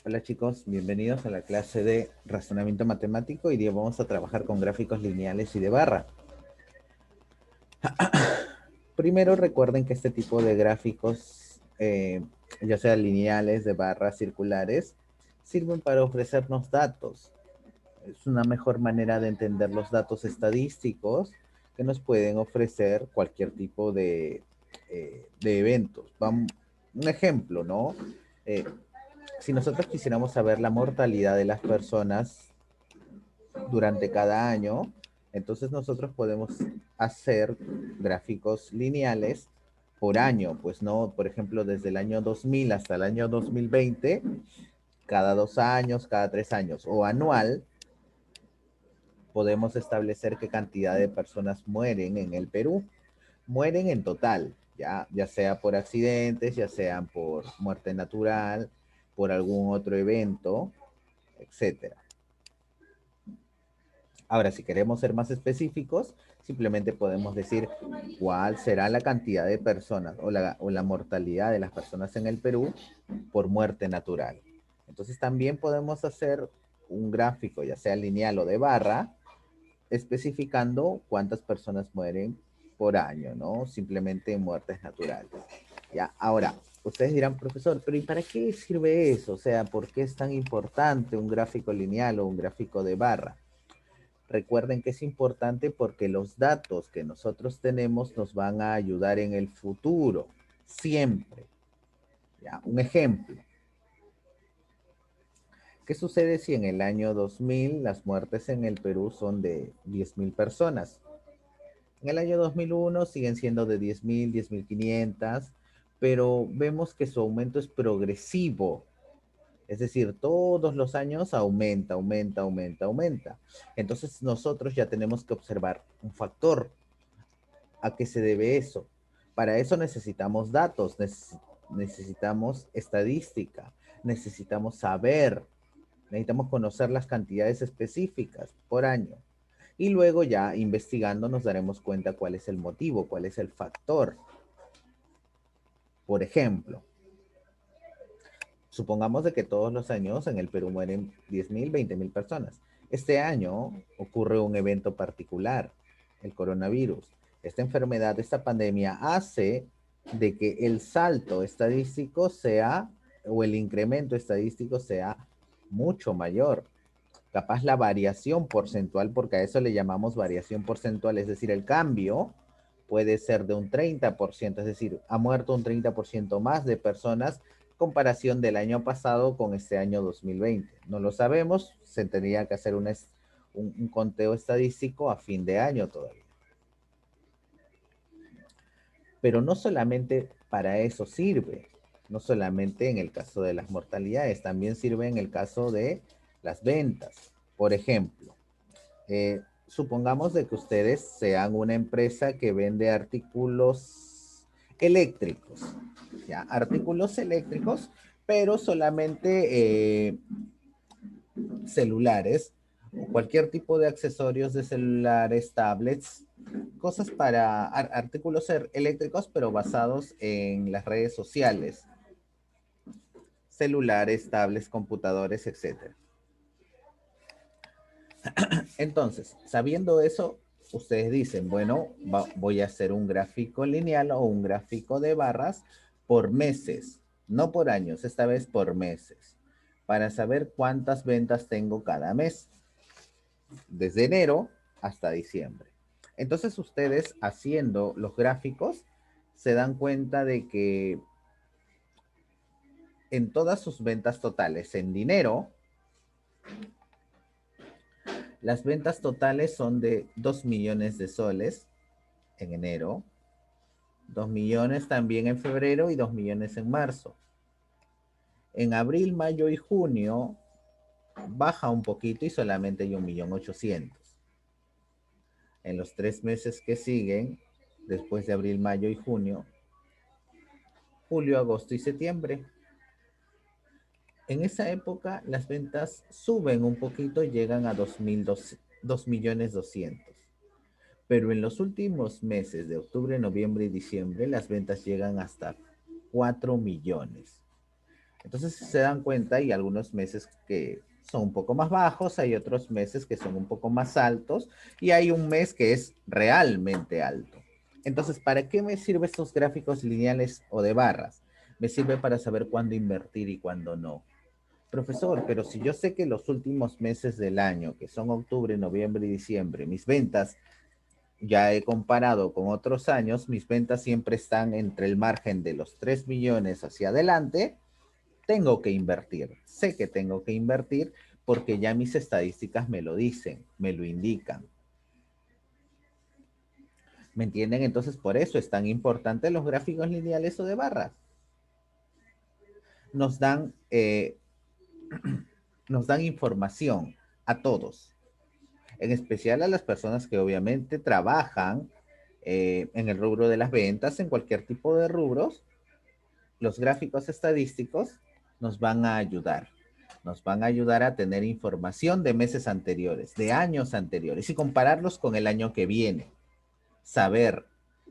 Hola chicos, bienvenidos a la clase de razonamiento matemático. Hoy día vamos a trabajar con gráficos lineales y de barra. Primero recuerden que este tipo de gráficos, ya sea lineales, de barras, circulares, sirven para ofrecernos datos. Es una mejor manera de entender los datos estadísticos que nos pueden ofrecer cualquier tipo de eventos. Un ejemplo, ¿no? Eh, si nosotros quisiéramos saber la mortalidad de las personas durante cada año, entonces nosotros podemos hacer gráficos lineales por año, pues no, por ejemplo, desde el año 2000 hasta el año 2020, cada 2 años, cada 3 años, o anual, podemos establecer qué cantidad de personas mueren en el Perú. Mueren en total, ya sea por accidentes, ya sean por muerte natural, por algún otro evento, etcétera. Ahora, si queremos ser más específicos, simplemente podemos decir cuál será la cantidad de personas o la mortalidad de las personas en el Perú por muerte natural. Entonces también podemos hacer un gráfico, ya sea lineal o de barra, especificando cuántas personas mueren por año, ¿no? Simplemente muertes naturales. Ya, ahora, ustedes dirán, profesor, pero ¿y para qué sirve eso? O sea, ¿por qué es tan importante un gráfico lineal o un gráfico de barra? Recuerden que es importante porque los datos que nosotros tenemos nos van a ayudar en el futuro, siempre. ¿Ya? Un ejemplo. ¿Qué sucede si en el año 2000 las muertes en el Perú son de 10.000 personas? En el año 2001 siguen siendo de 10.000, 10.500, pero vemos que su aumento es progresivo. Es decir, todos los años aumenta, aumenta, aumenta, aumenta. Entonces nosotros ya tenemos que observar un factor. ¿A qué se debe eso? Para eso necesitamos datos, necesitamos estadística, necesitamos saber, necesitamos conocer las cantidades específicas por año. Y luego ya investigando nos daremos cuenta cuál es el motivo, cuál es el factor. Por ejemplo, supongamos de que todos los años en el Perú mueren 10.000, 20.000 personas. Este año ocurre un evento particular, el coronavirus. Esta enfermedad, esta pandemia hace de que el salto estadístico sea, o el incremento estadístico sea mucho mayor. Capaz la variación porcentual, porque a eso le llamamos variación porcentual, es decir, el cambio puede ser de un 30%, es decir, ha muerto un 30% más de personas comparación del año pasado con este año 2020. No lo sabemos, se tendría que hacer un conteo estadístico a fin de año todavía. Pero no solamente para eso sirve, no solamente en el caso de las mortalidades, también sirve en el caso de las ventas. Por ejemplo, supongamos de que ustedes sean una empresa que vende artículos eléctricos, ¿ya? Artículos eléctricos, pero solamente celulares o cualquier tipo de accesorios de celulares, tablets, cosas para artículos eléctricos, pero basados en las redes sociales, celulares, tablets, computadores, etcétera. Entonces, sabiendo eso, ustedes dicen, bueno, voy a hacer un gráfico lineal o un gráfico de barras por meses, no por años, esta vez por meses, para saber cuántas ventas tengo cada mes, desde enero hasta diciembre. Entonces, ustedes haciendo los gráficos se dan cuenta de que en todas sus ventas totales en dinero, las ventas totales son de 2 millones de soles en enero, 2 millones también en febrero y 2 millones en marzo. En abril, mayo y junio baja un poquito y solamente hay 1.800.000. En los 3 meses que siguen, después de abril, mayo y junio, julio, agosto y septiembre. En esa época las ventas suben un poquito, llegan a 2.200.000. Pero en los últimos meses de octubre, noviembre y diciembre, las ventas llegan hasta 4 millones. Entonces se dan cuenta, hay algunos meses que son un poco más bajos, hay otros meses que son un poco más altos y hay un mes que es realmente alto. Entonces, ¿para qué me sirven estos gráficos lineales o de barras? Me sirve para saber cuándo invertir y cuándo no. Profesor, pero si yo sé que los últimos meses del año, que son octubre, noviembre y diciembre, mis ventas, ya he comparado con otros años, mis ventas siempre están entre el margen de los 3 millones hacia adelante, tengo que invertir. Sé que tengo que invertir porque ya mis estadísticas me lo dicen, me lo indican. ¿Me entienden? Entonces, por eso es tan importante los gráficos lineales o de barras. Nos dan, nos dan información a todos, en especial a las personas que obviamente trabajan en el rubro de las ventas, en cualquier tipo de rubros. Los gráficos estadísticos nos van a ayudar. Nos van a ayudar a tener información de meses anteriores, de años anteriores y compararlos con el año que viene. Saber,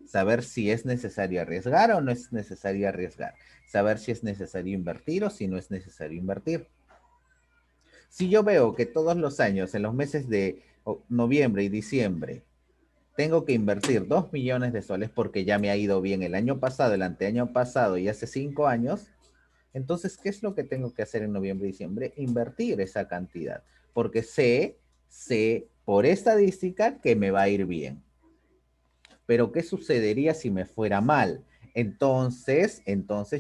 saber si es necesario arriesgar o no es necesario arriesgar. Saber si es necesario invertir o si no es necesario invertir. Si yo veo que todos los años, en los meses de noviembre y diciembre, tengo que invertir 2 millones de soles porque ya me ha ido bien el año pasado, el anteaño pasado y hace 5 años, entonces, ¿qué es lo que tengo que hacer en noviembre y diciembre? Invertir esa cantidad, porque sé por estadística que me va a ir bien. Pero ¿qué sucedería si me fuera mal? Entonces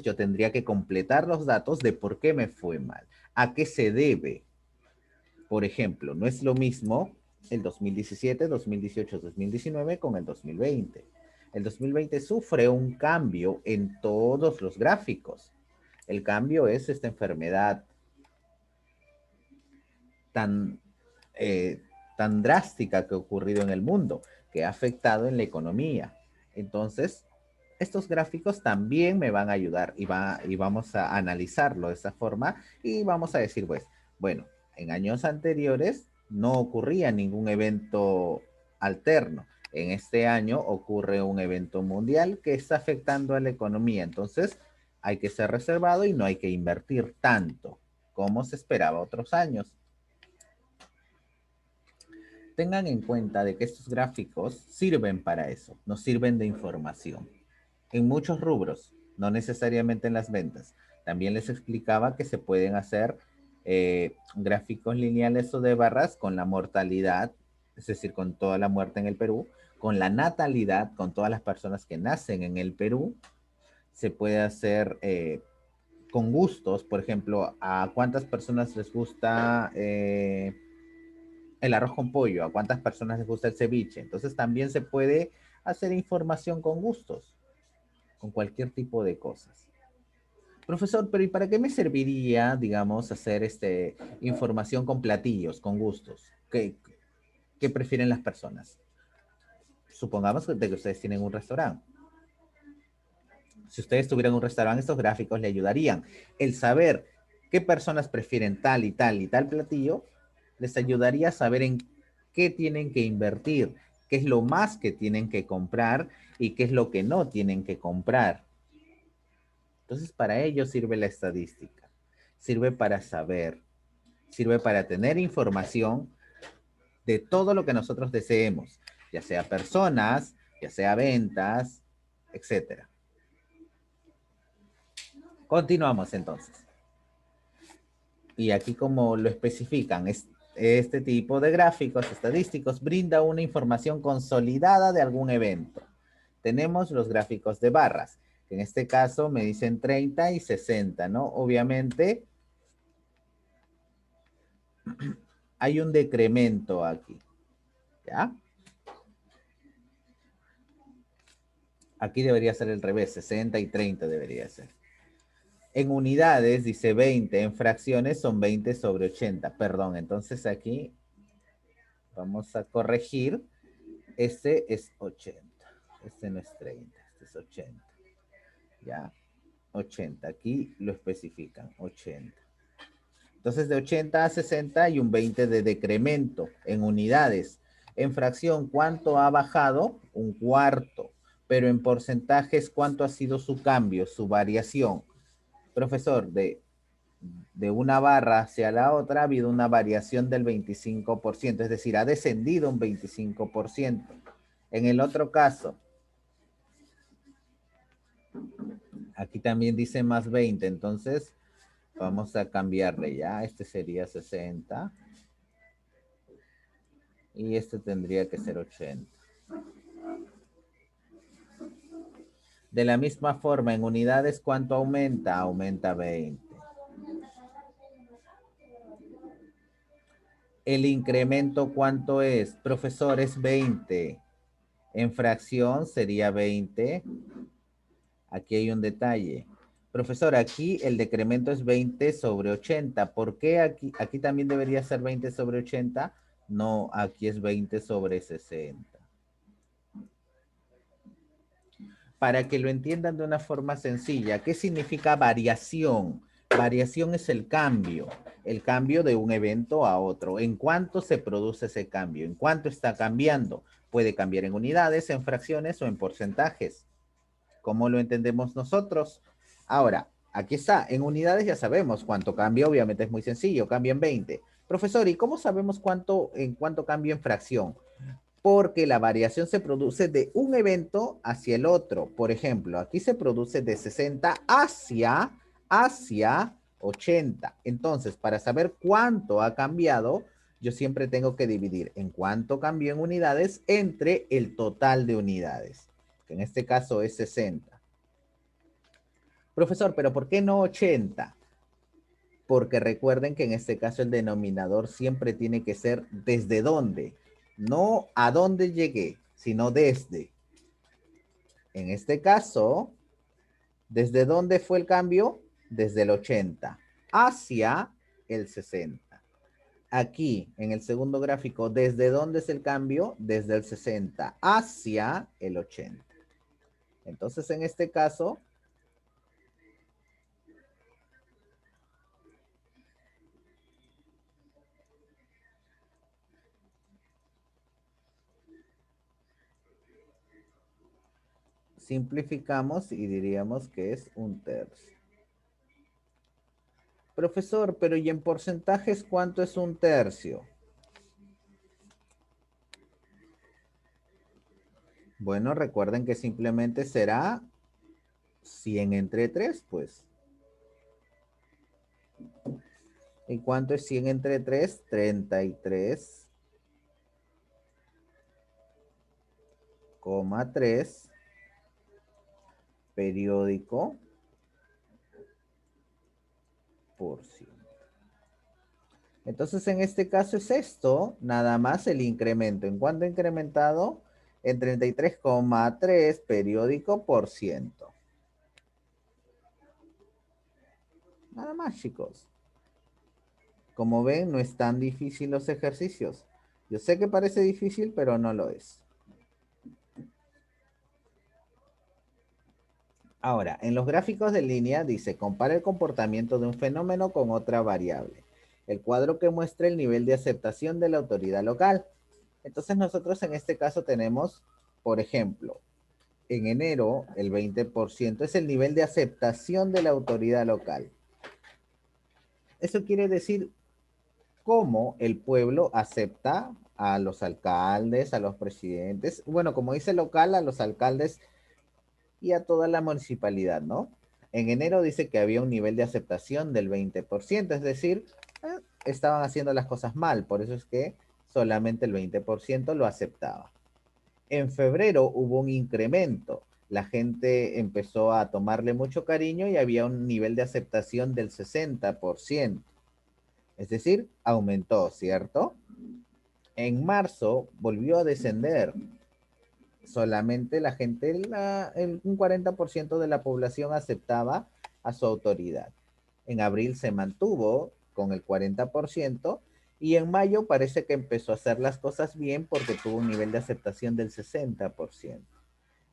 yo tendría que completar los datos de por qué me fue mal, a qué se debe. Por ejemplo, no es lo mismo el 2017, 2018, 2019 con el 2020. El 2020 sufre un cambio en todos los gráficos. El cambio es esta enfermedad tan, tan drástica que ha ocurrido en el mundo, que ha afectado en la economía. Entonces, estos gráficos también me van a ayudar y vamos a analizarlo de esa forma y vamos a decir, pues, bueno, en años anteriores no ocurría ningún evento alterno. En este año ocurre un evento mundial que está afectando a la economía. Entonces, hay que ser reservado y no hay que invertir tanto como se esperaba otros años. Tengan en cuenta de que estos gráficos sirven para eso, nos sirven de información. En muchos rubros, no necesariamente en las ventas. También les explicaba que se pueden hacer gráficos lineales o de barras con la mortalidad, es decir, con toda la muerte en el Perú, con la natalidad, con todas las personas que nacen en el Perú. Se puede hacer con gustos, por ejemplo, a cuántas personas les gusta el arroz con pollo, a cuántas personas les gusta el ceviche. Entonces también se puede hacer información con gustos, con cualquier tipo de cosas. Profesor, pero ¿y para qué me serviría, digamos, hacer información con platillos, con gustos? ¿Qué prefieren las personas? Supongamos que ustedes tienen un restaurante. Si ustedes tuvieran un restaurante, estos gráficos le ayudarían. El saber qué personas prefieren tal y tal y tal platillo, les ayudaría a saber en qué tienen que invertir, qué es lo más que tienen que comprar y qué es lo que no tienen que comprar. Entonces, para ello sirve la estadística, sirve para saber, sirve para tener información de todo lo que nosotros deseemos, ya sea personas, ya sea ventas, etcétera. Continuamos entonces. Y aquí como lo especifican, este tipo de gráficos estadísticos brinda una información consolidada de algún evento. Tenemos los gráficos de barras, que en este caso me dicen 30 y 60, ¿no? Obviamente hay un decremento aquí, ¿ya? Aquí debería ser el revés, 60 y 30 debería ser. En unidades dice 20, en fracciones son 20 sobre 80, perdón, entonces aquí vamos a corregir. Este es 80. Este no es 30, este es 80. Ya, 80. Aquí lo especifican, 80. Entonces, de 80 a 60 hay un 20 de decremento en unidades. En fracción, ¿cuánto ha bajado? Un cuarto. Pero en porcentajes, ¿cuánto ha sido su cambio, su variación? Profesor, de de una barra hacia la otra ha habido una variación del 25%, es decir, ha descendido un 25%. En el otro caso, aquí también dice más 20, entonces vamos a cambiarle ya. Este sería 60 y este tendría que ser 80. De la misma forma, en unidades, ¿cuánto aumenta? Aumenta 20. ¿El incremento cuánto es? Profesor, es 20. En fracción sería 20. Aquí hay un detalle. Profesor, aquí el decremento es 20 sobre 80. ¿Por qué aquí también debería ser 20 sobre 80? No, aquí es 20 sobre 60. Para que lo entiendan de una forma sencilla, ¿qué significa variación? Variación es el cambio de un evento a otro. ¿En cuánto se produce ese cambio? ¿En cuánto está cambiando? Puede cambiar en unidades, en fracciones o en porcentajes. ¿Cómo lo entendemos nosotros? Ahora, aquí está, en unidades ya sabemos cuánto cambia, obviamente es muy sencillo, cambia en 20. Profesor, ¿y cómo sabemos en cuánto cambia en fracción? Porque la variación se produce de un evento hacia el otro. Por ejemplo, aquí se produce de 60 hacia 80. Entonces, para saber cuánto ha cambiado, yo siempre tengo que dividir en cuánto cambió en unidades entre el total de unidades, que en este caso es 60. Profesor, pero ¿por qué no 80? Porque recuerden que en este caso el denominador siempre tiene que ser desde dónde, no a dónde llegué, sino desde. En este caso, ¿desde dónde fue el cambio? Desde el 80 hacia el 60. Aquí, en el segundo gráfico, ¿desde dónde es el cambio? Desde el 60 hacia el 80. Entonces, en este caso, simplificamos y diríamos que es un tercio. Profesor, pero ¿y en porcentajes cuánto es un tercio? Bueno, recuerden que simplemente será 100 entre 3, pues. ¿Y cuánto es 100 entre 3? 33,3 periódico por 100. Entonces, en este caso es esto, nada más el incremento. ¿En cuánto ha incrementado? En 33,3 periódico por ciento. Nada más, chicos. Como ven, no es tan difícil los ejercicios. Yo sé que parece difícil, pero no lo es. Ahora, en los gráficos de línea dice, compara el comportamiento de un fenómeno con otra variable. El cuadro que muestra el nivel de aceptación de la autoridad local. Entonces nosotros en este caso tenemos, por ejemplo, en enero el 20% es el nivel de aceptación de la autoridad local. Eso quiere decir cómo el pueblo acepta a los alcaldes, a los presidentes, bueno, como dice local, a los alcaldes y a toda la municipalidad, ¿no? En enero dice que había un nivel de aceptación del 20%, es decir, estaban haciendo las cosas mal, por eso es que solamente el 20% lo aceptaba. En febrero hubo un incremento, la gente empezó a tomarle mucho cariño y había un nivel de aceptación del 60%, es decir, aumentó, ¿cierto? En marzo volvió a descender, solamente la gente, un 40% de la población aceptaba a su autoridad. En abril se mantuvo con el 40% y en mayo parece que empezó a hacer las cosas bien porque tuvo un nivel de aceptación del 60%.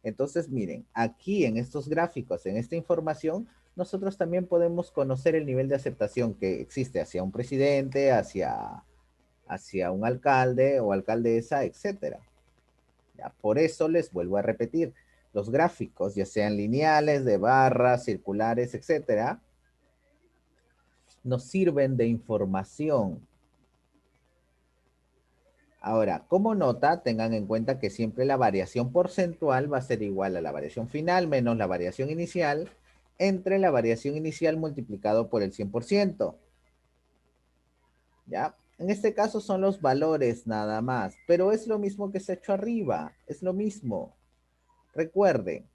Entonces, miren, aquí en estos gráficos, en esta información, nosotros también podemos conocer el nivel de aceptación que existe hacia un presidente, hacia un alcalde o alcaldesa, etcétera. ¿Ya? Por eso les vuelvo a repetir, los gráficos, ya sean lineales, de barras, circulares, etcétera, nos sirven de información. Ahora, como nota, tengan en cuenta que siempre la variación porcentual va a ser igual a la variación final menos la variación inicial entre la variación inicial multiplicado por el 100%. ¿Ya? En este caso son los valores nada más, pero es lo mismo que se ha hecho arriba, es lo mismo. Recuerden,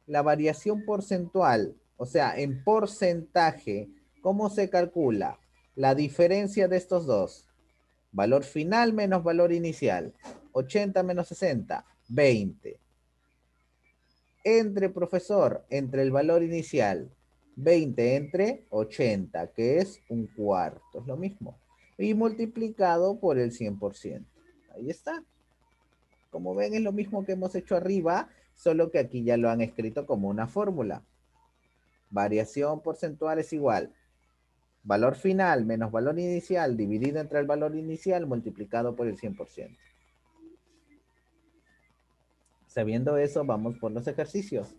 la variación porcentual, o sea, en porcentaje, ¿cómo se calcula? La diferencia de estos dos. Valor final menos valor inicial. 80 menos 60, 20. Entre profesor, entre el valor inicial, 20 entre 80, que es un cuarto, es lo mismo. Y multiplicado por el 100%. Ahí está. Como ven, es lo mismo que hemos hecho arriba, solo que aquí ya lo han escrito como una fórmula. Variación porcentual es igual. Valor final menos valor inicial dividido entre el valor inicial multiplicado por el 100%. Sabiendo eso, vamos por los ejercicios.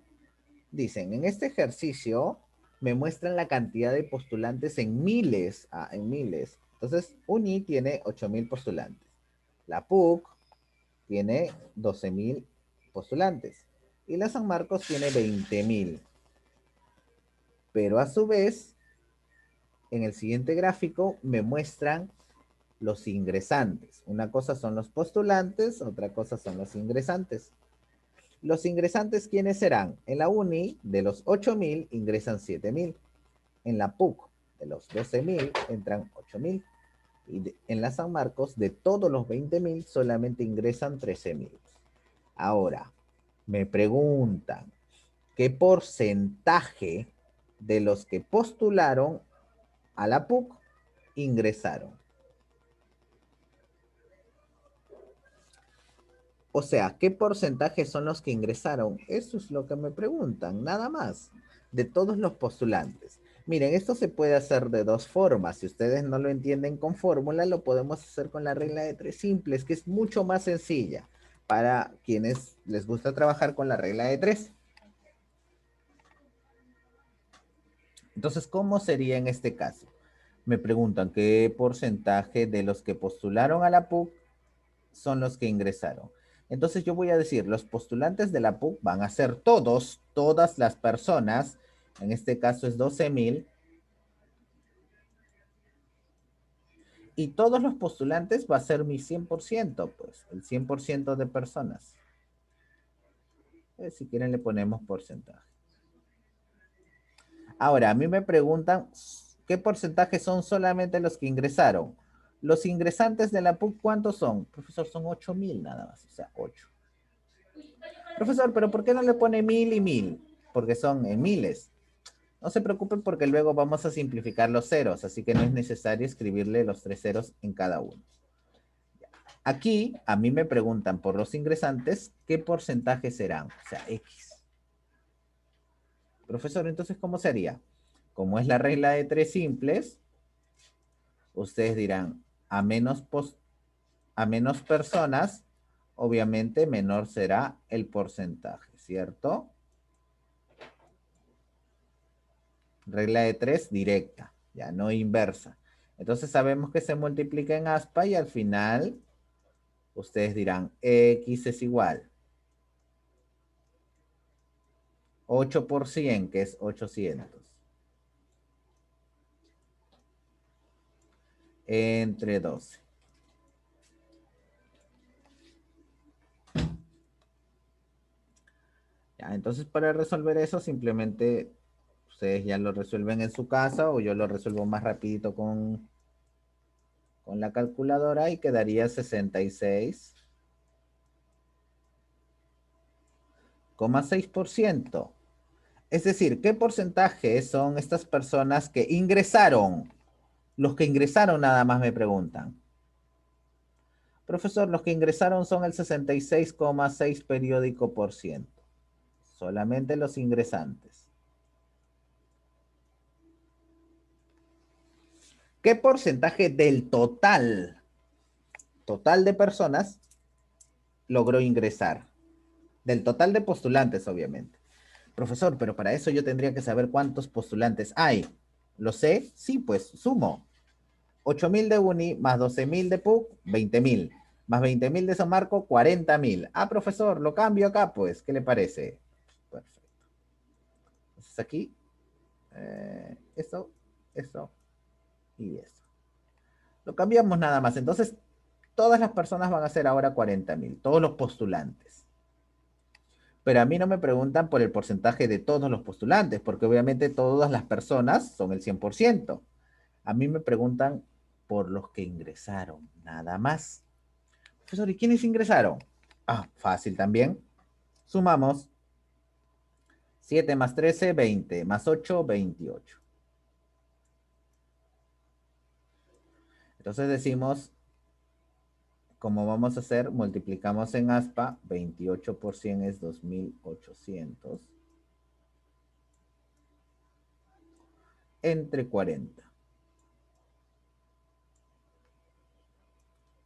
Dicen, en este ejercicio me muestran la cantidad de postulantes en miles. En miles. Entonces, UNI tiene 8,000 postulantes. La PUC tiene 12,000 postulantes. Y la San Marcos tiene 20,000. Pero a su vez, en el siguiente gráfico me muestran los ingresantes. Una cosa son los postulantes, otra cosa son los ingresantes. Los ingresantes, ¿quiénes serán? En la UNI, de los 8,000, ingresan 7,000. En la PUC, de los 12,000, entran 8,000. Y en la San Marcos, de todos los 20,000, solamente ingresan 13,000. Ahora, me preguntan, ¿qué porcentaje de los que postularon a la PUC ingresaron? O sea, ¿qué porcentaje son los que ingresaron? Eso es lo que me preguntan, nada más, de todos los postulantes. Miren, esto se puede hacer de dos formas. Si ustedes no lo entienden con fórmula, lo podemos hacer con la regla de tres simples, que es mucho más sencilla para quienes les gusta trabajar con la regla de tres. Entonces, ¿cómo sería en este caso? Me preguntan qué porcentaje de los que postularon a la PUC son los que ingresaron. Entonces yo voy a decir, los postulantes de la PUC van a ser todas las personas, en este caso es 12,000, y todos los postulantes va a ser mi 100%, pues, el 100% de personas. Si quieren le ponemos porcentaje. Ahora, a mí me preguntan, ¿qué porcentaje son solamente los que ingresaron? Los ingresantes de la PUC, ¿cuántos son? Profesor, son 8,000 nada más, o sea, 8. Profesor, pero ¿por qué no le pone 1,000 y 1,000? Porque son en miles. No se preocupen porque luego vamos a simplificar los ceros, así que no es necesario escribirle los 3 ceros en cada uno. Aquí a mí me preguntan por los ingresantes, ¿qué porcentaje serán? O sea, X. Profesor, entonces, ¿cómo sería? Como es la regla de tres simples, ustedes dirán, a menos personas, obviamente menor será el porcentaje, ¿cierto? Regla de tres directa, ya no inversa. Entonces sabemos que se multiplica en aspa y al final ustedes dirán X es igual 8 por 100, que es 800. Entre 12. Ya, entonces para resolver eso simplemente ustedes ya lo resuelven en su casa o yo lo resuelvo más rapidito con la calculadora y quedaría 66,6%. Es decir, ¿qué porcentaje son estas personas que ingresaron? Los que ingresaron nada más me preguntan. Profesor, los que ingresaron son el 66,6 periódico por ciento. Solamente los ingresantes. ¿Qué porcentaje del total de personas logró ingresar? Del total de postulantes, obviamente. Profesor, pero para eso yo tendría que saber cuántos postulantes hay. ¿Lo sé? Sí, pues sumo. 8.000 de Uni más 12.000 de PUC, 20.000. Más 20.000 de San Marco, 40.000. Ah, profesor, lo cambio acá, pues. ¿Qué le parece? Perfecto. Entonces aquí, eso y eso. Lo cambiamos nada más. Entonces, todas las personas van a ser ahora 40.000, todos los postulantes. Pero a mí no me preguntan por el porcentaje de todos los postulantes, porque obviamente todas las personas son el 100%. A mí me preguntan por los que ingresaron, nada más. Profesor, ¿y quiénes ingresaron? Ah, fácil también. Sumamos 7 más 13, 20, más 8, 28. Entonces decimos, como vamos a hacer, multiplicamos en aspa, 28 por 100 es 2.800, entre 40.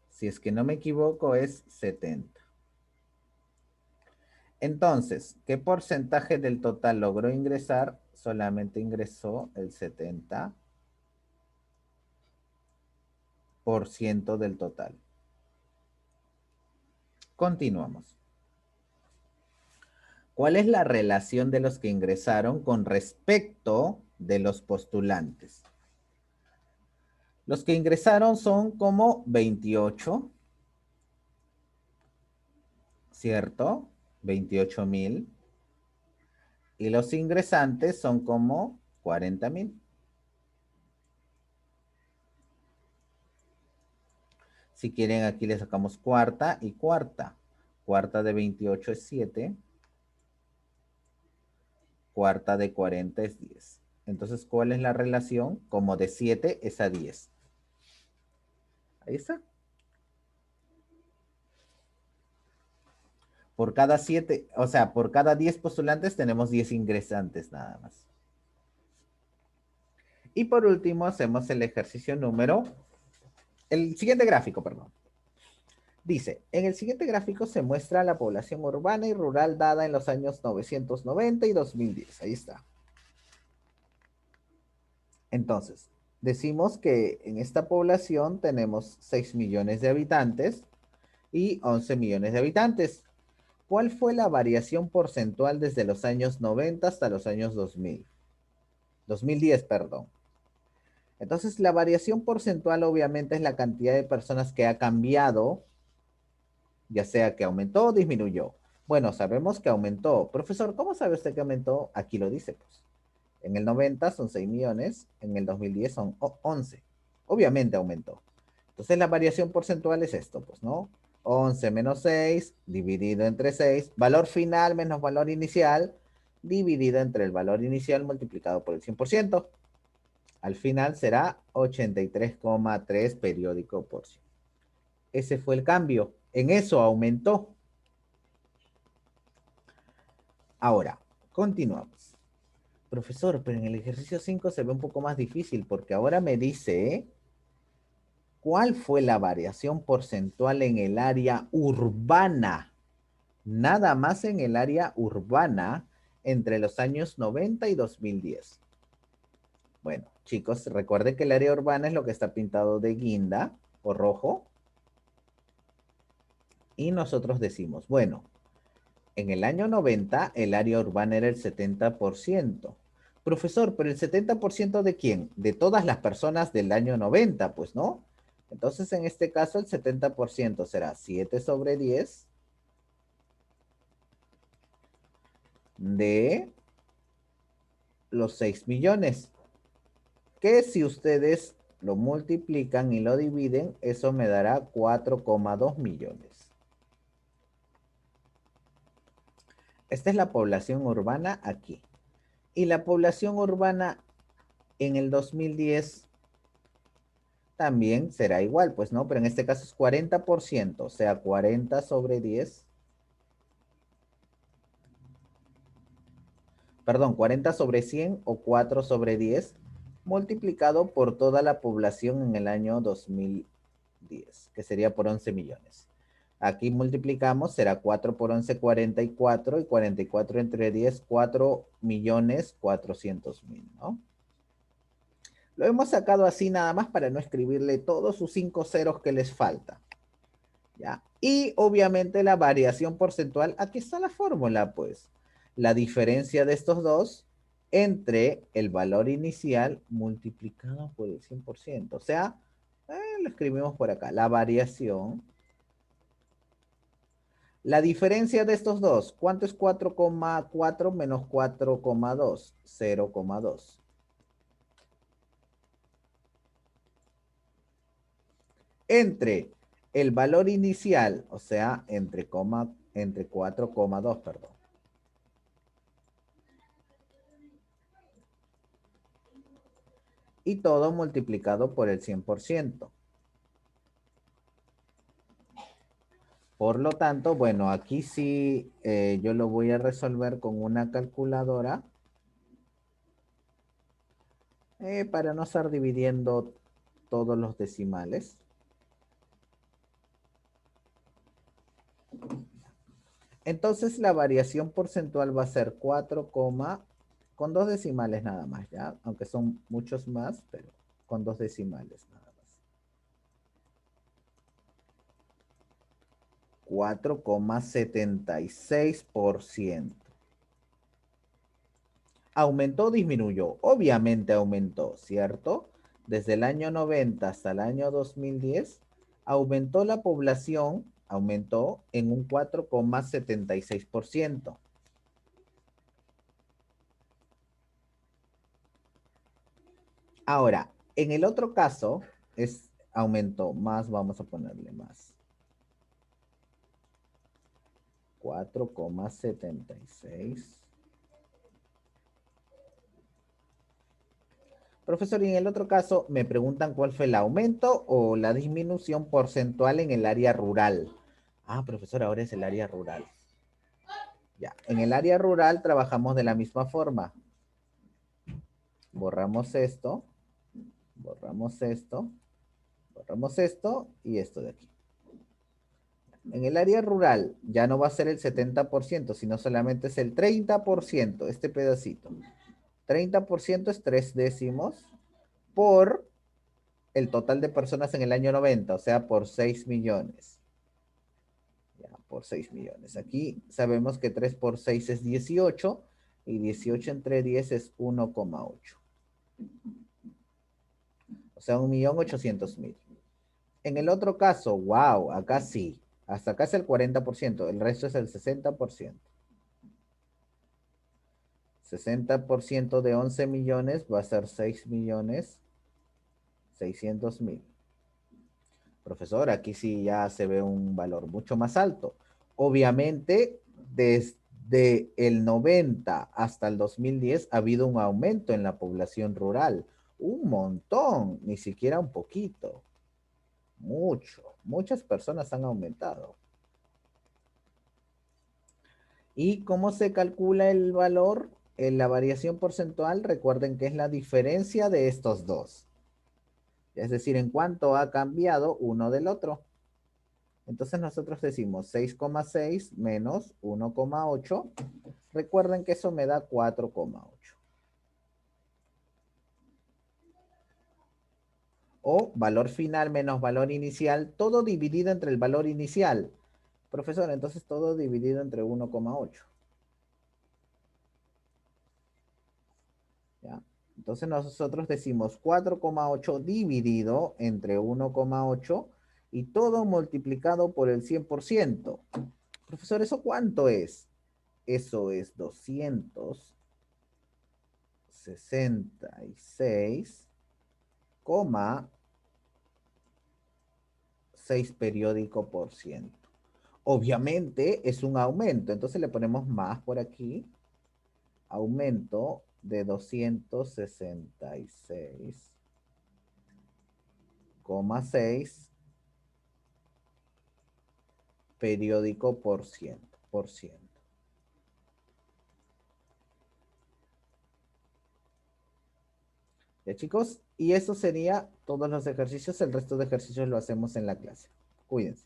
Si es que no me equivoco, es 70. Entonces, ¿qué porcentaje del total logró ingresar? Solamente ingresó el 70% del total. Continuamos. ¿Cuál es la relación de los que ingresaron con respecto de los postulantes? Los que ingresaron son como 28, ¿cierto? 28.000. Y los ingresantes son como 40.000. Si quieren, aquí le sacamos cuarta y cuarta. Cuarta de 28 es 7. Cuarta de 40 es 10. Entonces, ¿cuál es la relación? Como de 7 es a 10. Ahí está. Por cada 7, o sea, por cada 10 postulantes tenemos 10 ingresantes nada más. Y por último, hacemos el ejercicio el siguiente gráfico, perdón. Dice, en el siguiente gráfico se muestra la población urbana y rural dada en los años 990 y 2010. Ahí está. Entonces, decimos que en esta población tenemos 6 millones de habitantes y 11 millones de habitantes. ¿Cuál fue la variación porcentual desde los años 90 hasta los años 2000? 2010, perdón. Entonces, la variación porcentual obviamente es la cantidad de personas que ha cambiado, ya sea que aumentó o disminuyó. Bueno, sabemos que aumentó. Profesor, ¿cómo sabe usted que aumentó? Aquí lo dice, pues. En el 90 son 6 millones, en el 2010 son 11. Obviamente aumentó. Entonces la variación porcentual es esto, pues, ¿no? 11 menos 6 dividido entre 6, valor final menos valor inicial, dividido entre el valor inicial multiplicado por el 100%. Al final será 83,3 periódico por 100. Ese fue el cambio. En eso aumentó. Ahora, continuamos. Profesor, pero en el ejercicio 5 se ve un poco más difícil porque ahora me dice, ¿cuál fue la variación porcentual en el área urbana? Nada más en el área urbana entre los años 90 y 2010. Bueno, chicos, recuerden que el área urbana es lo que está pintado de guinda o rojo. Y nosotros decimos, bueno, en el año 90 el área urbana era el 70%. Profesor, pero el 70% ¿de quién? De todas las personas del año 90, pues, ¿no? Entonces, en este caso, el 70% será 7 sobre 10 de los 6 millones. Que si ustedes lo multiplican y lo dividen, eso me dará 4,2 millones. Esta es la población urbana aquí. Y la población urbana en el 2010 también será igual, pues no, pero en este caso es 40%, o sea, 40 sobre 10, perdón, 40 sobre 100 o 4 sobre 10 multiplicado por toda la población en el año 2010, que sería por 11 millones. Aquí multiplicamos, será 4 por 11, 44, y 44 entre 10, 4 millones 400 mil, ¿no? Lo hemos sacado así nada más para no escribirle todos sus 5 ceros que les falta. ¿Ya? Y obviamente la variación porcentual, aquí está la fórmula, pues. La diferencia de estos dos entre el valor inicial multiplicado por el 100%. O sea, lo escribimos por acá. La variación. La diferencia de estos dos, ¿cuánto es 4,4 menos 4,2? 0,2. Entre el valor inicial, o sea, entre 4,2, perdón. Y todo multiplicado por el 100%. Por lo tanto, bueno, aquí sí yo lo voy a resolver con una calculadora para no estar dividiendo todos los decimales. Entonces la variación porcentual va a ser 4, con dos decimales nada más, ¿ya? Aunque son muchos más, pero con dos decimales nada más. 4,76%. ¿Aumentó o disminuyó? Obviamente aumentó, ¿cierto? Desde el año 90 hasta el año 2010, aumentó la población, aumentó en un 4,76%. Ahora, en el otro caso, aumentó más, vamos a ponerle más. 4,76. Profesor, y en el otro caso me preguntan cuál fue el aumento o la disminución porcentual en el área rural. Ah, profesor, ahora es el área rural. Ya, en el área rural trabajamos de la misma forma. Borramos esto, borramos esto, borramos esto y esto de aquí. En el área rural ya no va a ser el 70%, sino solamente es el 30%, este pedacito. 30% es 3 décimos por el total de personas en el año 90, o sea, por 6 millones. Ya, por 6 millones. Aquí sabemos que 3 por 6 es 18 y 18 entre 10 es 1,8. O sea, 1.800.000. En el otro caso, wow, acá sí. Hasta acá es el 40%, el resto es el 60%. 60% de 11 millones va a ser 6.600.000. Profesor, aquí sí ya se ve un valor mucho más alto. Obviamente, desde el 90 hasta el 2010 ha habido un aumento en la población rural. Un montón, ni siquiera un poquito. Mucho. Muchas personas han aumentado. ¿Y cómo se calcula el valor? En la variación porcentual, recuerden que es la diferencia de estos dos. Es decir, en cuánto ha cambiado uno del otro. Entonces nosotros decimos 6,6 menos 1,8. Recuerden que eso me da 4,8. O valor final menos valor inicial, todo dividido entre el valor inicial. Profesor, entonces todo dividido entre 1,8. ¿Ya? Entonces nosotros decimos 4,8 dividido entre 1,8 y todo multiplicado por el 100%. Profesor, ¿eso cuánto es? Eso es 266,6 periódico por ciento. Obviamente es un aumento, entonces le ponemos más por aquí. Aumento de 266,6 periódico por ciento. ¿Ya, chicos? Y eso sería todos los ejercicios. El resto de ejercicios lo hacemos en la clase. Cuídense.